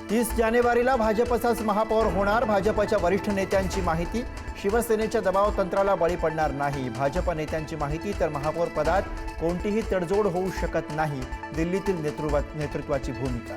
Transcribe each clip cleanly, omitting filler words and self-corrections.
30 जानेवारीला भाजपचाच महापौर होणार. भाजपच्या वरिष्ठ नेत्यांची माहिती. शिवसेनेच्या दबाव तंत्राला बळी पडणार नाही. भाजप नेत्यांची माहिती. तर महापौर पदात कोणतीही तडजोड होऊ शकत नाही. दिल्लीतील नेतृत्वाची भूमिका.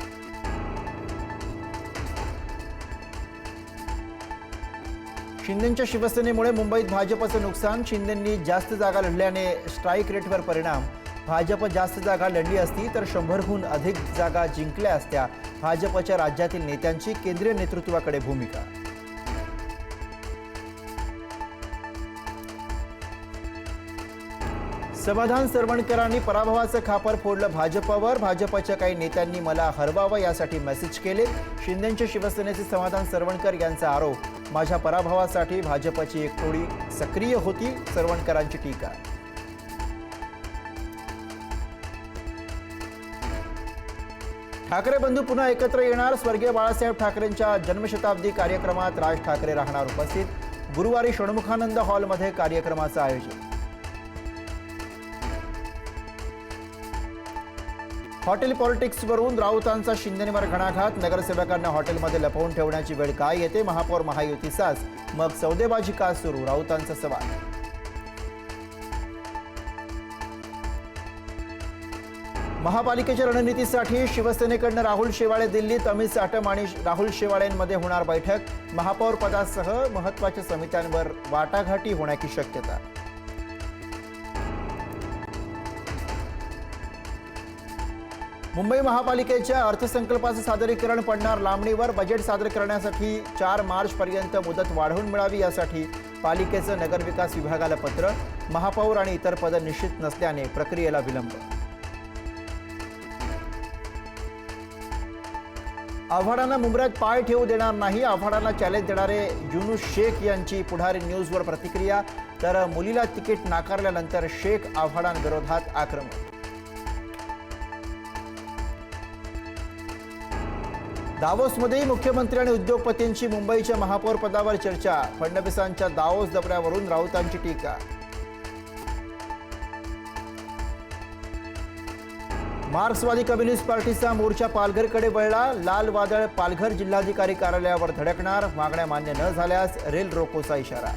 शिंदेंच्या शिवसेनेमुळे मुंबईत भाजपचं नुकसान. शिंदेंनी जास्त जागा लढल्याने स्ट्राईक रेटवर परिणाम. भाजप जास्त जागा लढली असती तर 100हून अधिक जागा जिंकल्या असत्या. भाजपच्या राज्यातील नेत्यांची केंद्रीय नेतृत्वाकडे भूमिका. समाधान सरवणकरांनी पराभवाचं खापर फोडलं भाजपवर. भाजपच्या काही नेत्यांनी मला हरवावं यासाठी मेसेज केले. शिंदेंच्या शिवसेनेचे समाधान सरवणकर यांचा आरोप. माझ्या पराभवासाठी भाजपची एक टोळी सक्रिय होती. सरवणकरांची टीका. ठाकरे बंधू पुन्हा एकत्र येणार. स्वर्गीय बाळासाहेब ठाकरेंच्या जन्मशताब्दी कार्यक्रमात राज ठाकरे राहणार उपस्थित. गुरुवारी षण्मुखानंद हॉलमध्ये कार्यक्रमाचं आयोजन. हॉटेल पॉलिटिक्सवरून राऊतांचा शिंदेंवर घणाघात. नगरसेवकांना हॉटेलमध्ये लपवून ठेवण्याची वेळ काय येते. महापौर महायुतीचाच मग सौदेबाजी का सुरू. राऊतांचा सवाल. महापालिकेच्या रणनीतीसाठी शिवसेनेकडनं राहुल शेवाळे दिल्लीत. अमित साटम आणि राहुल शेवाळेंमध्ये होणार बैठक. महापौर पदासह महत्त्वाच्या समित्यांवर वाटाघाटी होण्याची शक्यता. मुंबई महापालिकेच्या अर्थसंकल्पाचं सादरीकरण पडणार लांबणीवर. बजेट सादर करण्यासाठी 4 मार्चपर्यंत मुदत वाढवून मिळावी यासाठी पालिकेचं नगरविकास विभागाला पत्र. महापौर आणि इतर पदं निश्चित नसल्याने प्रक्रियेला विलंब. आव्हाडांना मुंबऱ्यात पाय ठेवू देणार नाही. आव्हाडांना चॅलेंज देणारे युनुस शेख यांची पुढारी न्यूजवर प्रतिक्रिया. तर मुलीला तिकीट नाकारल्यानंतर शेख आव्हाडांविरोधात आक्रमक. दावोसमध्येही मुख्यमंत्री आणि उद्योगपतींची मुंबईच्या महापौर पदावर चर्चा. फडणवीसांच्या दावोस दौऱ्यावरून राऊतांची टीका. मार्क्सवादी कम्युनिस्ट पार्टीचा मोर्चा पालघरकडे वळला. लाल वादळ पालघर जिल्हाधिकारी कार्यालयावर धडकणार. मागण्या मान्य न झाल्यास रेल रोकोचा इशारा.